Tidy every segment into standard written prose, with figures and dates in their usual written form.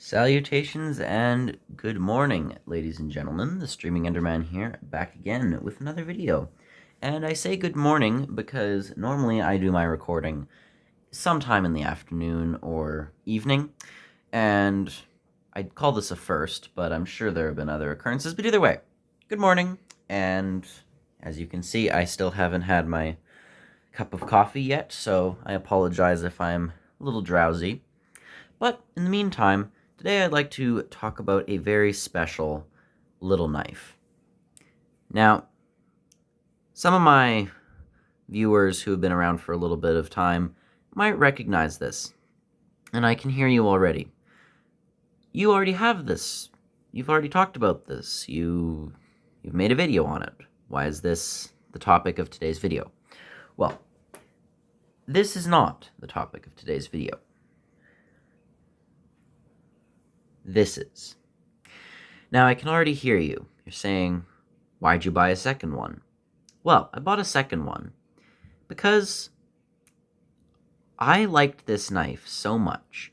Salutations and good morning, ladies and gentlemen. The Streaming Enderman here, back again with another video. And I say good morning because normally I do my recording sometime in the afternoon or evening, and I'd call this a first, but I'm sure there have been other occurrences. But either way, good morning, and as you can see, I still haven't had my cup of coffee yet, so I apologize if I'm a little drowsy. But in the meantime, today I'd like to talk about a very special little knife. Now, some of my viewers who have been around for a little bit of time might recognize this, and I can hear you already. You already have this. You've already talked about this. You've made a video on it. Why is this the topic of today's video? Well, this is not the topic of today's video. This is. Now, I can already hear you. You're saying, why'd you buy a second one? Well, I bought a second one because I liked this knife so much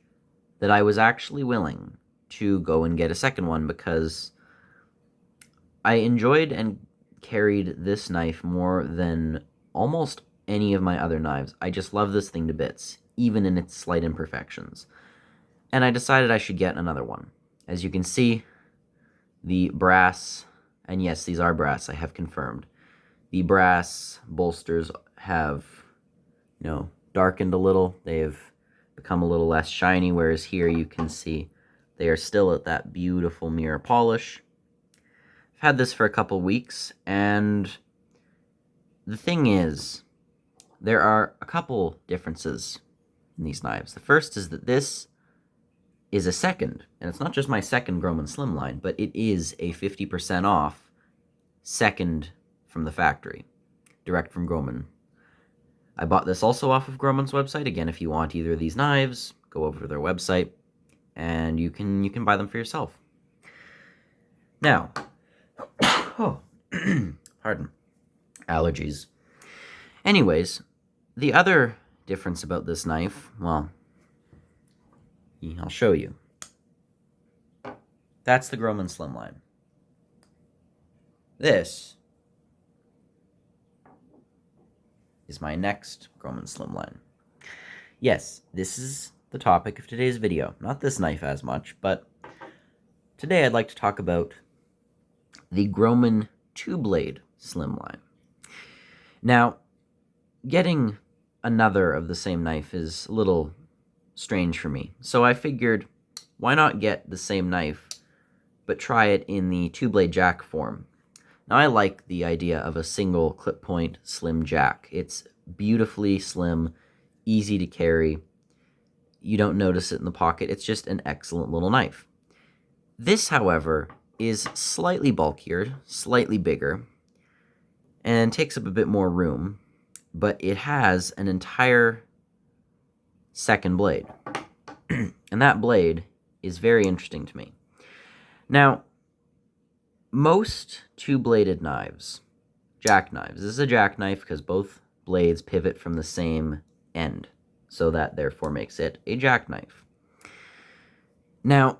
that I was actually willing to go and get a second one because I enjoyed and carried this knife more than almost any of my other knives. I just love this thing to bits, even in its slight imperfections. And I decided I should get another one. As you can see, the brass, and yes, these are brass, I have confirmed. The brass bolsters have, darkened a little. They have become a little less shiny, whereas here you can see they are still at that beautiful mirror polish. I've had this for a couple weeks, and the thing is, there are a couple differences in these knives. The first is that this is a second, and it's not just my second Groman Slimline, but it is a 50% off second from the factory, direct from Groman. I bought this also off of Groman's website. Again, if you want either of these knives, go over to their website, and you can buy them for yourself. Now, pardon, allergies. Anyways, the other difference about this knife, well, I'll show you. That's the Groman Slimline. This is my next Groman Slimline. Yes, this is the topic of today's video. Not this knife as much, but today I'd like to talk about the Groman two-blade Slimline. Now, getting another of the same knife is a little strange for me. So I figured, why not get the same knife, but try it in the two-blade jack form. Now, I like the idea of a single clip point slim jack. It's beautifully slim, easy to carry. You don't notice it in the pocket. It's just an excellent little knife. This, however, is slightly bulkier, slightly bigger, and takes up a bit more room, but it has an entire second blade. And that blade is very interesting to me. Now, most two-bladed knives, jackknives, this is a jackknife because both blades pivot from the same end, so that therefore makes it a jackknife. Now,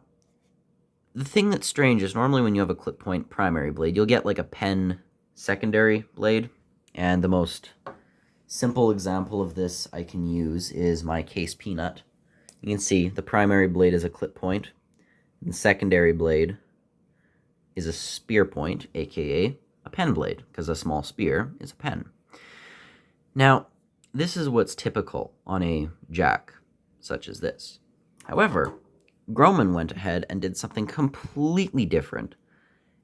the thing that's strange is normally when you have a clip point primary blade, you'll get like a pen secondary blade, and the most simple example of this I can use is my case peanut. You can see the primary blade is a clip point, and the secondary blade is a spear point, aka a pen blade, because a small spear is a pen. Now, this is what's typical on a jack, such as this. However, Groman went ahead and did something completely different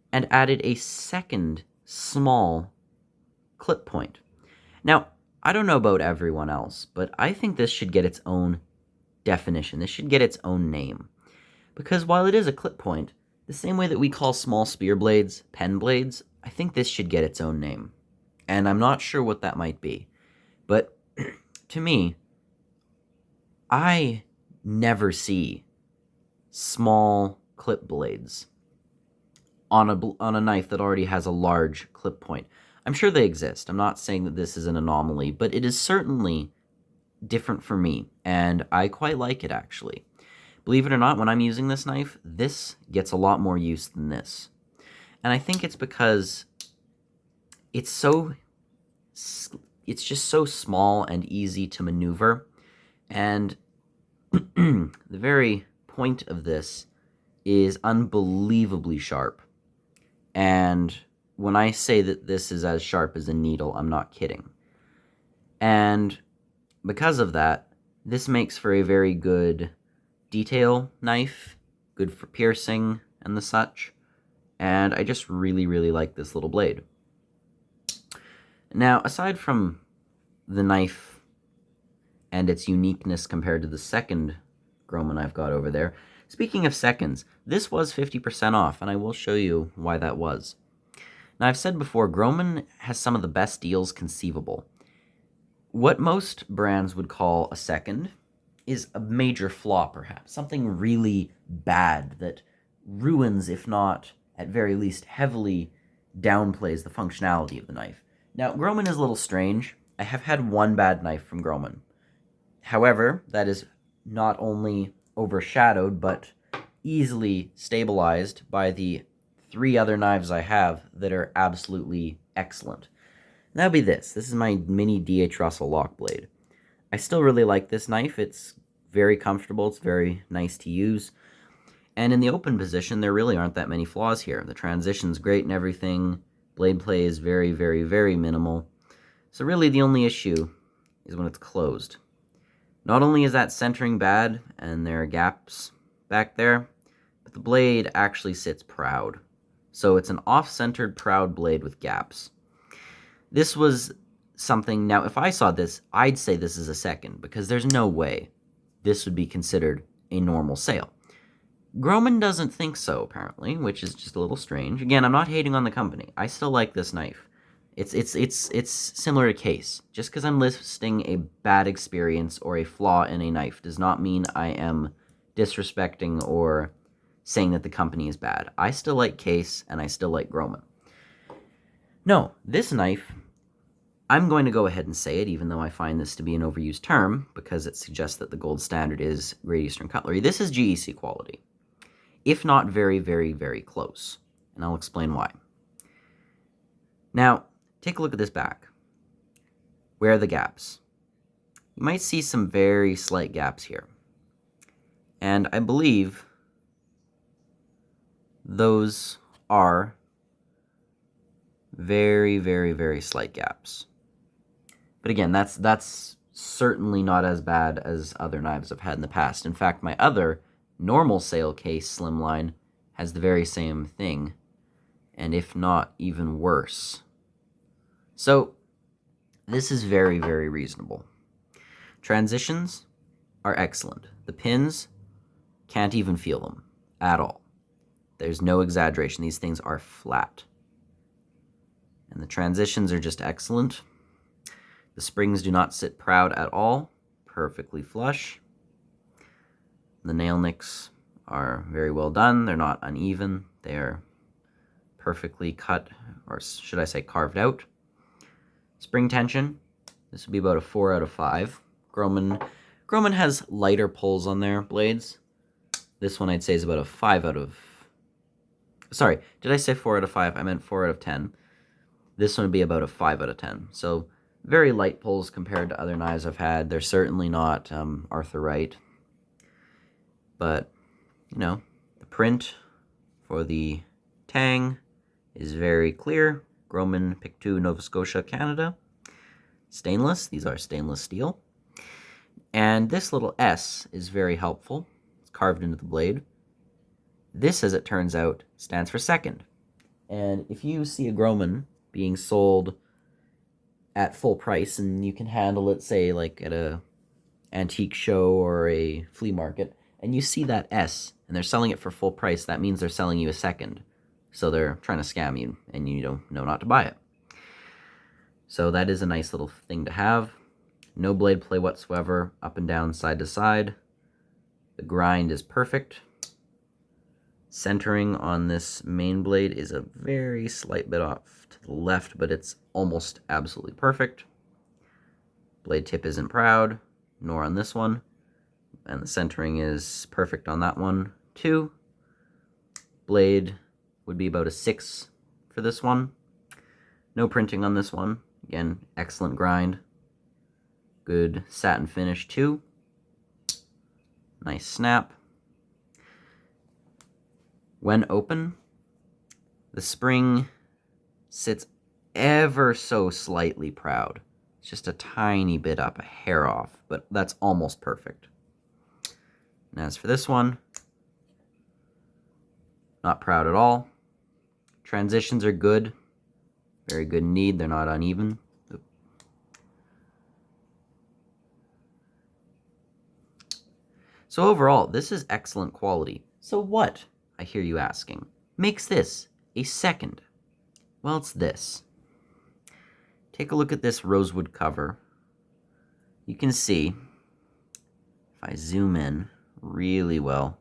and added a second small clip point. Now, I don't know about everyone else, but I think this should get its own definition. This should get its own name. Because while it is a clip point, the same way that we call small spear blades pen blades, I think this should get its own name. And I'm not sure what that might be. But to me, I never see small clip blades on a knife that already has a large clip point. I'm sure they exist. I'm not saying that this is an anomaly, but it is certainly different for me, and I quite like it, actually. Believe it or not, when I'm using this knife, this gets a lot more use than this. And I think it's because it's just so small and easy to maneuver. And the very point of this is unbelievably sharp. And when I say that this is as sharp as a needle, I'm not kidding. And because of that, this makes for a very good detail knife, good for piercing and the such. And I just really, really like this little blade. Now, aside from the knife and its uniqueness compared to the second Groman I've got over there, speaking of seconds, this was 50% off, and I will show you why that was. Now, I've said before, Groman has some of the best deals conceivable. What most brands would call a second is a major flaw, perhaps. Something really bad that ruins, if not, at very least, heavily downplays the functionality of the knife. Now, Groman is a little strange. I have had one bad knife from Groman. However, that is not only overshadowed, but easily stabilized by the 3 other knives I have that are absolutely excellent. And that would be this. This is my mini D.H. Russell lock blade. I still really like this knife. It's very comfortable. It's very nice to use. And in the open position, there really aren't that many flaws here. The transition's great and everything. Blade play is very, very, very minimal. So really the only issue is when it's closed. Not only is that centering bad, and there are gaps back there, but the blade actually sits proud. So it's an off-centered proud blade with gaps. This was something, now if I saw this, I'd say this is a second, because there's no way this would be considered a normal sale. Groman doesn't think so, apparently, which is just a little strange. Again, I'm not hating on the company. I still like this knife. It's similar to Case. Just because I'm listing a bad experience or a flaw in a knife does not mean I am disrespecting or saying that the company is bad. I still like Case, and I still like Groman. No, this knife, I'm going to go ahead and say it, even though I find this to be an overused term, because it suggests that the gold standard is Great Eastern Cutlery. This is GEC quality, if not very, very, very close, and I'll explain why. Now, take a look at this back. Where are the gaps? You might see some very slight gaps here, and I believe those are very, very, very slight gaps. But again, that's certainly not as bad as other knives I've had in the past. In fact, my other normal sale Case Slimline has the very same thing, and if not, even worse. So, this is very, very reasonable. Transitions are excellent. The pins, can't even feel them at all. There's no exaggeration. These things are flat. And the transitions are just excellent. The springs do not sit proud at all. Perfectly flush. The nail nicks are very well done. They're not uneven. They are perfectly cut, or should I say carved out. Spring tension, this would be about a 4 out of 5. Groman has lighter pulls on their blades. This one I'd say is about a 5 out of... Sorry, did I say 4 out of 5? I meant 4 out of 10. This one would be about a 5 out of 10. So very light pulls compared to other knives I've had. They're certainly not Arthur Wright. But, you know, the print for the tang is very clear. Groman Pictou, Nova Scotia, Canada. Stainless. These are stainless steel. And this little S is very helpful. It's carved into the blade. This, as it turns out, stands for second. And if you see a Groman being sold at full price, and you can handle it, say, like at a antique show or a flea market, and you see that S, and they're selling it for full price, that means they're selling you a second. So they're trying to scam you, and you don't know not to buy it. So that is a nice little thing to have. No blade play whatsoever, up and down, side to side. The grind is perfect. Centering on this main blade is a very slight bit off to the left, but it's almost absolutely perfect. Blade tip isn't proud, nor on this one. and the centering is perfect on that one too. Blade would be about a 6 for this one. No printing on this one. Again, excellent grind. Good satin finish too. Nice snap. When open, the spring sits ever so slightly proud. It's just a tiny bit up, a hair off, but that's almost perfect. And as for this one, not proud at all. Transitions are good. Very good knead, they're not uneven. So overall, this is excellent quality. So what, I hear you asking, makes this a second? Well, it's this. Take a look at this rosewood cover. You can see, if I zoom in really well,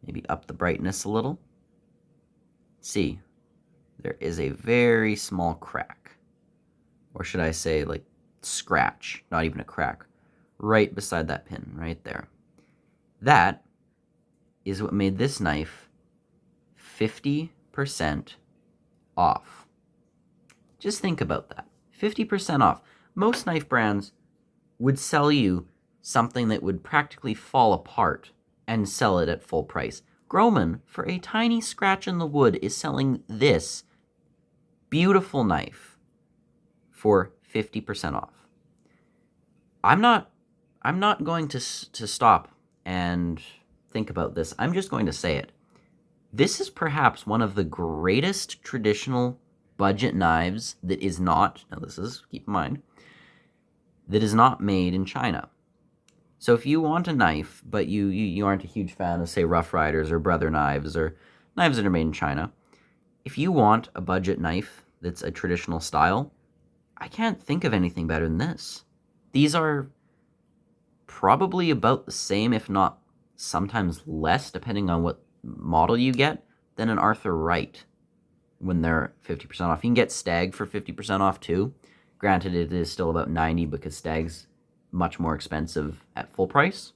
maybe up the brightness a little, see, there is a very small crack. Or should I say, like, scratch, not even a crack, right beside that pin, right there. That is what made this knife 50% off. Just think about that. 50% off. Most knife brands would sell you something that would practically fall apart and sell it at full price. Groman, for a tiny scratch in the wood, is selling this beautiful knife for 50% off. I'm not going to stop and think about this. I'm just going to say it. This is perhaps one of the greatest traditional budget knives that is not, now this is, keep in mind, that is not made in China. So if you want a knife, but you aren't a huge fan of, say, Rough Riders or Brother knives or knives that are made in China, if you want a budget knife that's a traditional style, I can't think of anything better than this. These are probably about the same, if not sometimes less, depending on what model you get, than an Arthur Wright when they're 50% off. You can get Stag for 50% off too. Granted, it is still about 90 because Stag's much more expensive at full price.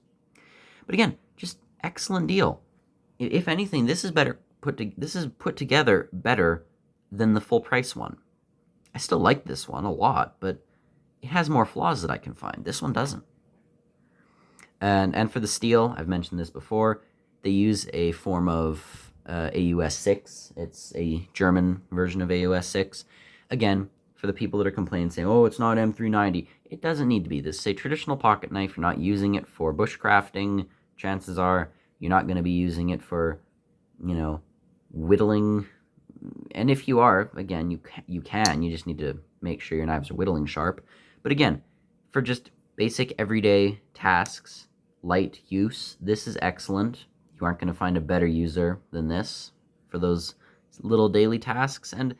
But again, just excellent deal. If anything, this is put together better than the full price one. I still like this one a lot, but it has more flaws that I can find. This one doesn't. And for the steel, I've mentioned this before, they use a form of AUS 6. It's a German version of AUS 6. Again, for the people that are complaining, saying, oh, it's not M390, it doesn't need to be. This is a traditional pocket knife. You're not using it for bushcrafting. Chances are you're not going to be using it for, whittling. And if you are, again, you can. You just need to make sure your knives are whittling sharp. But again, for just basic everyday tasks, light use, this is excellent. You aren't going to find a better user than this for those little daily tasks. And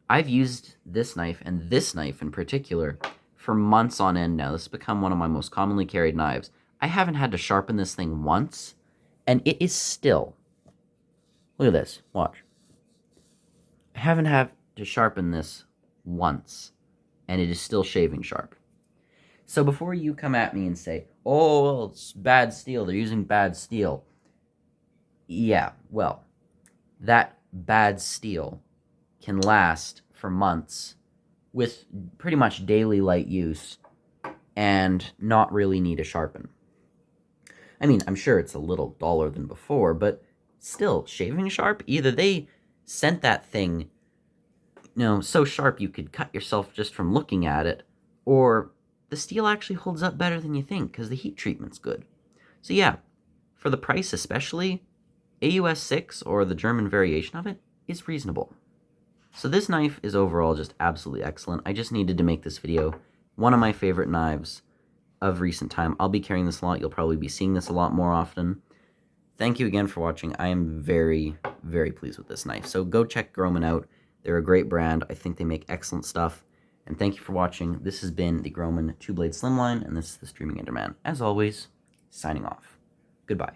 I've used this knife, and this knife in particular, for months on end now. This has become one of my most commonly carried knives. I haven't had to sharpen this thing once, and it is still, look at this, watch. I haven't had to sharpen this once, and it is still shaving sharp. So before you come at me and say, oh, well, it's bad steel, they're using bad steel. Yeah, well, that bad steel can last for months with pretty much daily light use and not really need a sharpen. I mean, I'm sure it's a little duller than before, but still, shaving sharp, either they sent that thing, so sharp you could cut yourself just from looking at it, or the steel actually holds up better than you think because the heat treatment's good. So yeah, for the price especially, AUS 6 or the German variation of it is reasonable. So this knife is overall just absolutely excellent. I just needed to make this video. One of my favorite knives of recent time. I'll be carrying this a lot. You'll probably be seeing this a lot more often. Thank you again for watching. I am very, very pleased with this knife. So go check Groman out. They're a great brand. I think they make excellent stuff. And thank you for watching. This has been the Groman 2-blade Slimline, and this is the Streaming Enderman. As always, signing off. Goodbye.